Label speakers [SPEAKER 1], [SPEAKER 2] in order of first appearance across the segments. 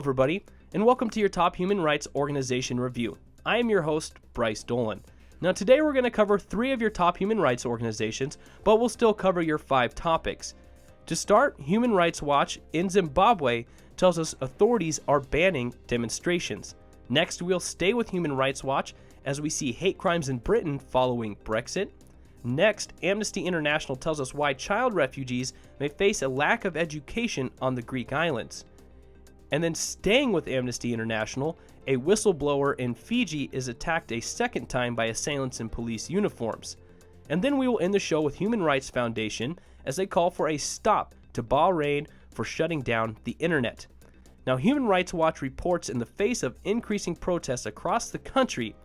[SPEAKER 1] everybody, and welcome to your Top Human Rights Organization Review. I am your host, Bryce Dolan. Now today we're going to cover 3 of your top human rights organizations, but we'll still cover your 5 topics. To start, Human Rights Watch in Zimbabwe tells us authorities are banning demonstrations. Next, we'll stay with Human Rights Watch as we see hate crimes in Britain following Brexit. Next, Amnesty International tells us why child refugees may face a lack of education on the Greek islands. And then staying with Amnesty International, a whistleblower in Fiji is attacked a second time by assailants in police uniforms. And then we will end the show with Human Rights Foundation as they call for a stop to Bahrain for shutting down the internet. Now, Human Rights Watch reports in the face of increasing protests across the country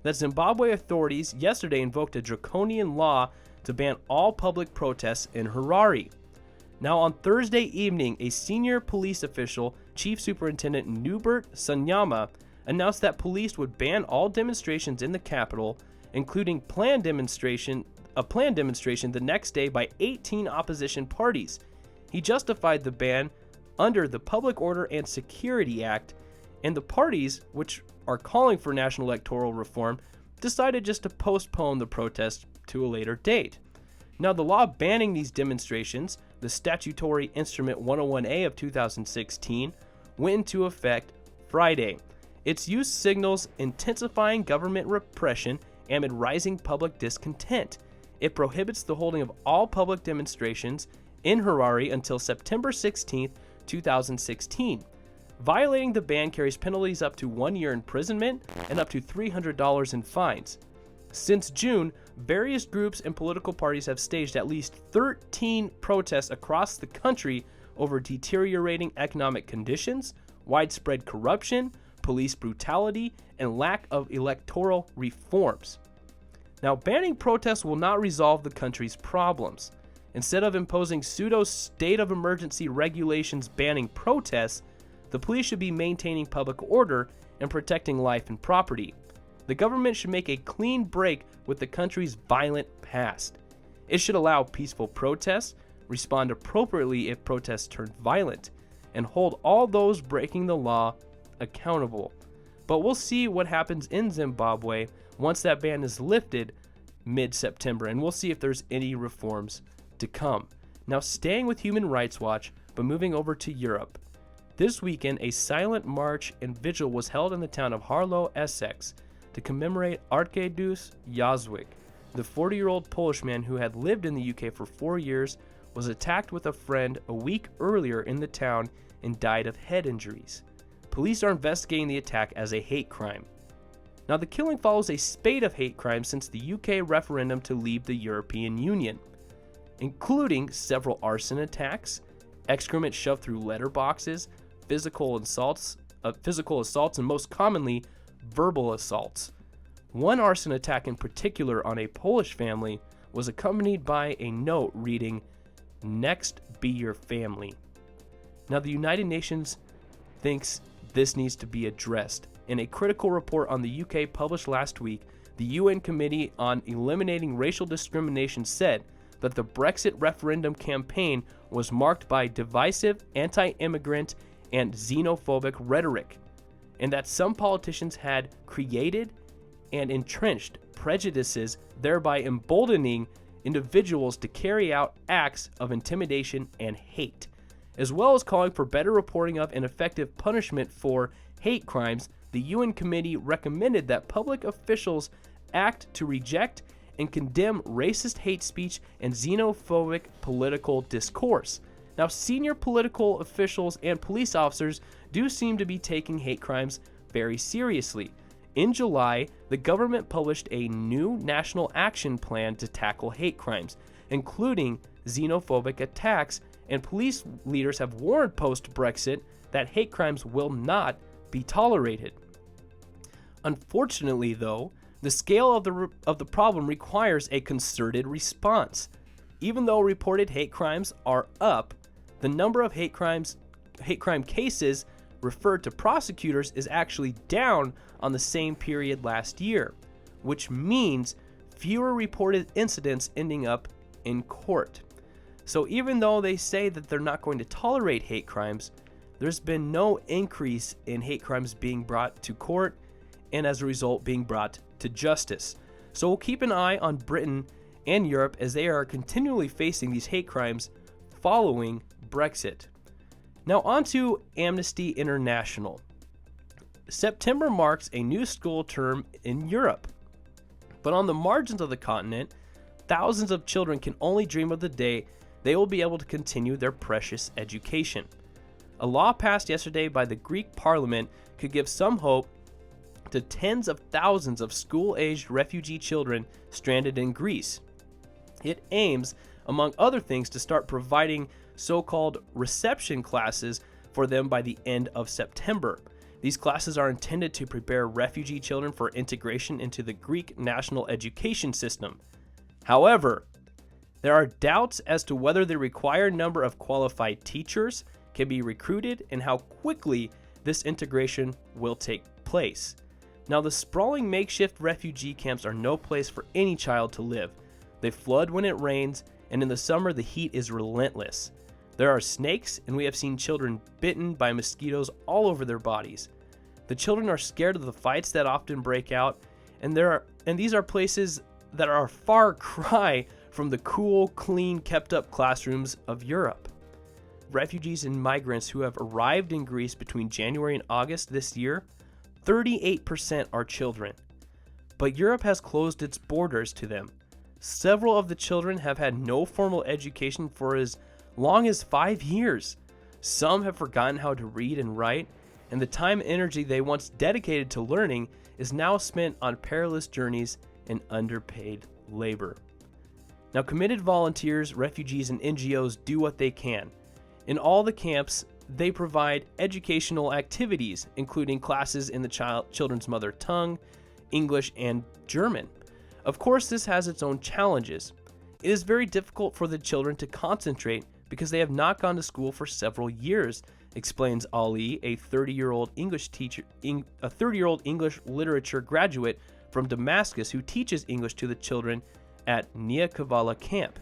[SPEAKER 1] that Zimbabwe authorities yesterday invoked a draconian law to ban all public protests in Harare. Now, on Thursday evening, a senior police official, Chief Superintendent Nubert Sanyama, announced that police would ban all demonstrations in the capital, including a planned demonstration the next day by 18 opposition parties. He justified the ban under the Public Order and Security Act, and the parties, which are calling for national electoral reform, decided just to postpone the protest to a later date. Now, the law banning these demonstrations, the Statutory Instrument 101A of 2016, went into effect Friday. Its use signals intensifying government repression amid rising public discontent. It prohibits the holding of all public demonstrations in Harare until September 16, 2016. Violating the ban carries penalties up to 1 year imprisonment and up to $300 in fines. Since June, various groups and political parties have staged at least 13 protests across the country over deteriorating economic conditions, widespread corruption, police brutality, and lack of electoral reforms. Now, banning protests will not resolve the country's problems. Instead of imposing pseudo state of emergency regulations banning protests, the police should be maintaining public order and protecting life and property. The government should make a clean break with the country's violent past. It should allow peaceful protests, respond appropriately if protests turn violent, and hold all those breaking the law accountable. But we'll see what happens in Zimbabwe once that ban is lifted mid-September, and we'll see if there's any reforms to come. Now, staying with Human Rights Watch, but moving over to Europe. This weekend, a silent march and vigil was held in the town of Harlow, Essex, to commemorate Arkadiusz Jozwik. The 40-year-old Polish man who had lived in the UK for 4 years was attacked with a friend a week earlier in the town and died of head injuries. Police are investigating the attack as a hate crime. Now, the killing follows a spate of hate crimes since the UK referendum to leave the European Union, including several arson attacks, excrement shoved through letterboxes, physical assaults, and most commonly, verbal assaults. One arson attack in particular on a Polish family was accompanied by a note reading, "Next be your family." Now, the United Nations thinks this needs to be addressed. In a critical report on the UK published last week, the UN Committee on Eliminating Racial Discrimination said that the Brexit referendum campaign was marked by divisive, anti-immigrant, and xenophobic rhetoric, and that some politicians had created and entrenched prejudices, thereby emboldening individuals to carry out acts of intimidation and hate, as well as calling for better reporting of and effective punishment for hate crimes. The UN Committee recommended that public officials act to reject and condemn racist hate speech and xenophobic political discourse. Now, senior political officials and police officers do seem to be taking hate crimes very seriously. In July, the government published a new national action plan to tackle hate crimes, including xenophobic attacks, and police leaders have warned post-Brexit that hate crimes will not be tolerated. Unfortunately, though, the scale of the problem requires a concerted response. Even though reported hate crimes are up, the number of hate crime cases referred to prosecutors is actually down on the same period last year, which means fewer reported incidents ending up in court. So even though they say that they're not going to tolerate hate crimes, there's been no increase in hate crimes being brought to court and as a result being brought to justice. So we'll keep an eye on Britain and Europe as they are continually facing these hate crimes following Brexit. Now on to Amnesty International. September marks a new school term in Europe, but on the margins of the continent, thousands of children can only dream of the day they will be able to continue their precious education. A law passed yesterday by the Greek parliament could give some hope to tens of thousands of school-aged refugee children stranded in Greece. It aims, among other things, to start providing so-called reception classes for them by the end of September. These classes are intended to prepare refugee children for integration into the Greek national education system. However, there are doubts as to whether the required number of qualified teachers can be recruited and how quickly this integration will take place. Now, the sprawling makeshift refugee camps are no place for any child to live. They flood when it rains, and in the summer the heat is relentless. There are snakes, and we have seen children bitten by mosquitoes all over their bodies. The children are scared of the fights that often break out, and these are places that are a far cry from the cool, clean, kept-up classrooms of Europe. Refugees and migrants who have arrived in Greece between January and August this year, 38% are children. But Europe has closed its borders to them. Several of the children have had no formal education for as long as 5 years. Some have forgotten how to read and write, and the time and energy they once dedicated to learning is now spent on perilous journeys and underpaid labor. Now, committed volunteers, refugees, and NGOs do what they can. In all the camps, they provide educational activities, including classes in the children's mother tongue, English, and German. Of course, this has its own challenges. It is very difficult for the children to concentrate because they have not gone to school for several years, explains Ali, a 30-year-old English literature graduate from Damascus who teaches English to the children at Nia Kavala camp.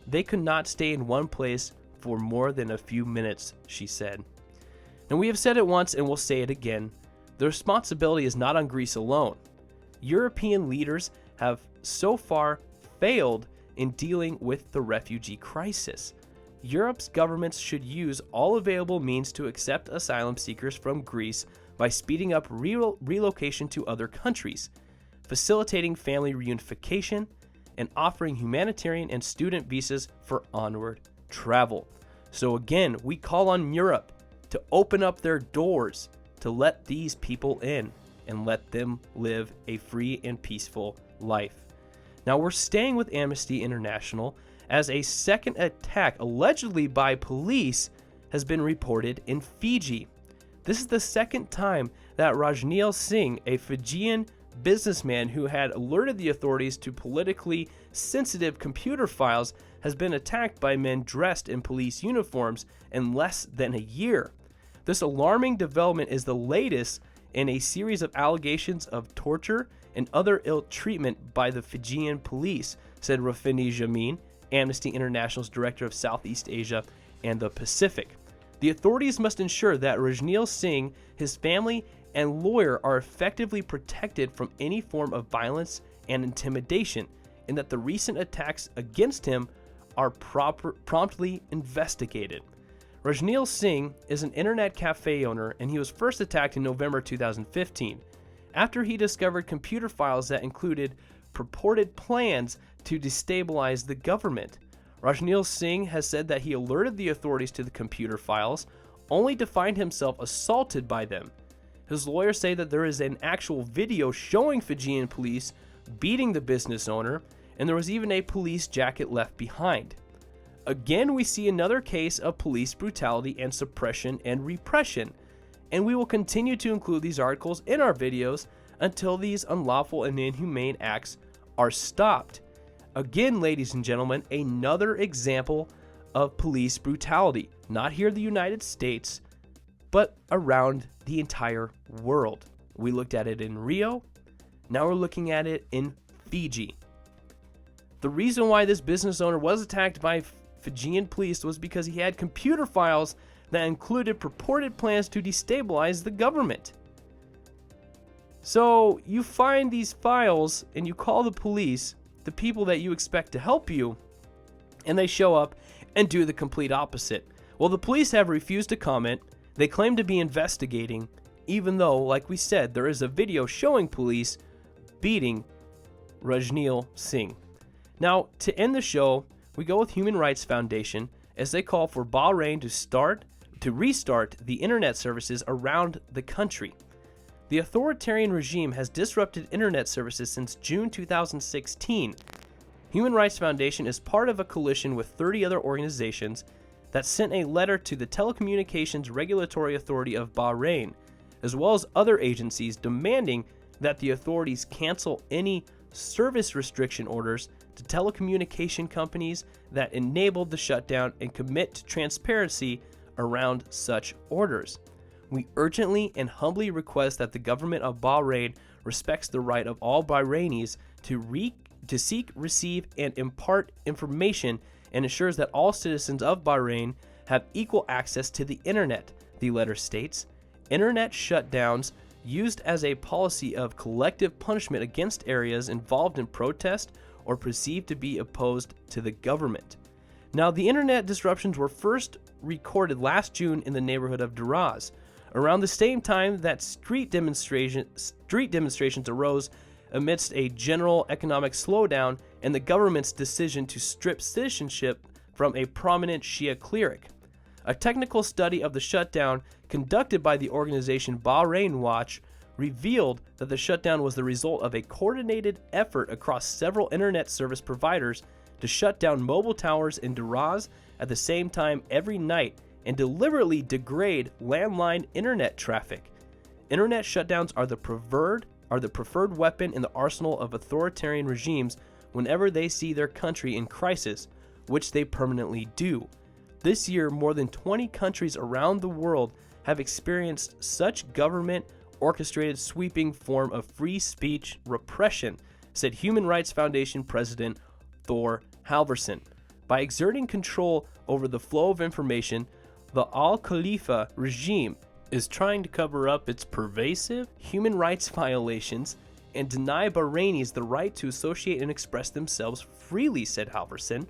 [SPEAKER 1] They could not stay in one place for more than a few minutes, she said. And we have said it once and we'll say it again. The responsibility is not on Greece alone. European leaders have so far failed in dealing with the refugee crisis. Europe's governments should use all available means to accept asylum seekers from Greece by speeding up relocation to other countries, facilitating family reunification, and offering humanitarian and student visas for onward travel. So again, we call on Europe to open up their doors to let these people in and let them live a free and peaceful life. Now, we're staying with Amnesty International as a second attack allegedly by police has been reported in Fiji. This is the second time that Rajneel Singh, a Fijian businessman who had alerted the authorities to politically sensitive computer files, has been attacked by men dressed in police uniforms in less than a year. This alarming development is the latest in a series of allegations of torture and other ill treatment by the Fijian police, said Rafini Jamin, Amnesty International's director of Southeast Asia and the Pacific. The authorities must ensure that Rajneel Singh, his family, and lawyer are effectively protected from any form of violence and intimidation, and that the recent attacks against him are promptly investigated. Rajneel Singh is an internet cafe owner, and he was first attacked in November 2015 after he discovered computer files that included purported plans to destabilize the government. Rajneel Singh has said that he alerted the authorities to the computer files only to find himself assaulted by them. His lawyers say that there is an actual video showing Fijian police beating the business owner, and there was even a police jacket left behind. Again, we see another case of police brutality and suppression and repression, and we will continue to include these articles in our videos until these unlawful and inhumane acts are stopped. Again, ladies and gentlemen, another example of police brutality, not here in the United States, but around the entire world. We looked at it in Rio, now we're looking at it in Fiji. The reason why this business owner was attacked by Fijian police was because he had computer files that included purported plans to destabilize the government. So you find these files and you call the police, the people that you expect to help you, and they show up and do the complete opposite. Well, the police have refused to comment. They claim to be investigating, even though, like we said, there is a video showing police beating Rajneil Singh. Now, to end the show, we go with Human Rights Foundation as they call for Bahrain to restart the internet services around the country. The authoritarian regime has disrupted internet services since June 2016. Human Rights Foundation is part of a coalition with 30 other organizations that sent a letter to the Telecommunications Regulatory Authority of Bahrain, as well as other agencies, demanding that the authorities cancel any service restriction orders to telecommunication companies that enabled the shutdown and commit to transparency around such orders. We urgently and humbly request that the government of Bahrain respects the right of all Bahrainis to seek, receive, and impart information, and ensures that all citizens of Bahrain have equal access to the internet, the letter states. Internet shutdowns used as a policy of collective punishment against areas involved in protest or perceived to be opposed to the government. Now, the internet disruptions were first recorded last June in the neighborhood of Daraz, around the same time that street demonstrations arose amidst a general economic slowdown and the government's decision to strip citizenship from a prominent Shia cleric. A technical study of the shutdown conducted by the organization Bahrain Watch revealed that the shutdown was the result of a coordinated effort across several internet service providers to shut down mobile towers in Daraz at the same time every night and deliberately degrade landline internet traffic. Internet shutdowns are the preferred weapon in the arsenal of authoritarian regimes whenever they see their country in crisis, which they permanently do. This year, more than 20 countries around the world have experienced such government-orchestrated sweeping form of free speech repression, said Human Rights Foundation President Thor Halvorsen. By exerting control over the flow of information, the Al Khalifa regime is trying to cover up its pervasive human rights violations and deny Bahrainis the right to associate and express themselves freely, said Halvorsen.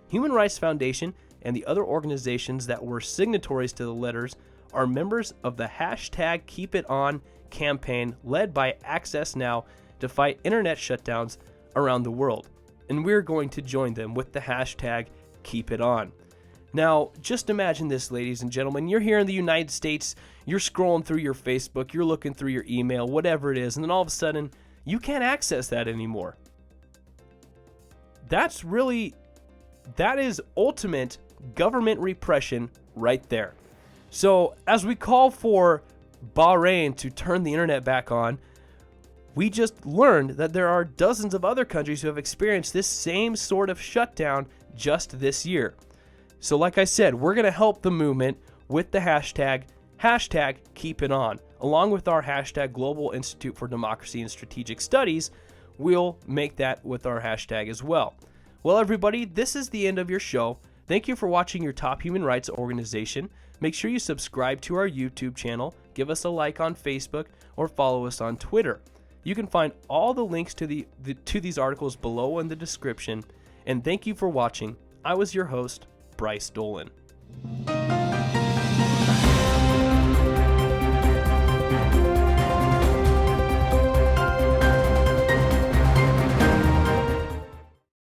[SPEAKER 1] Human Rights Foundation and the other organizations that were signatories to the letters are members of the hashtag Keep It On campaign led by Access Now to fight internet shutdowns around the world. And we're going to join them with the hashtag Keep It On. Now, just imagine this, ladies and gentlemen. You're here in the United States, you're scrolling through your Facebook, you're looking through your email, whatever it is, and then all of a sudden, you can't access that anymore. That is ultimate government repression right there. So, as we call for Bahrain to turn the internet back on, we just learned that there are dozens of other countries who have experienced this same sort of shutdown just this year. So like I said, we're going to help the movement with the hashtag Keep It On. Along with our hashtag Global Institute for Democracy and Strategic Studies, we'll make that with our hashtag as well. Well, everybody, this is the end of your show. Thank you for watching your top human rights organization. Make sure you subscribe to our YouTube channel, give us a like on Facebook, or follow us on Twitter. You can find all the links to these articles below in the description. And thank you for watching. I was your host, Bryce Dolan.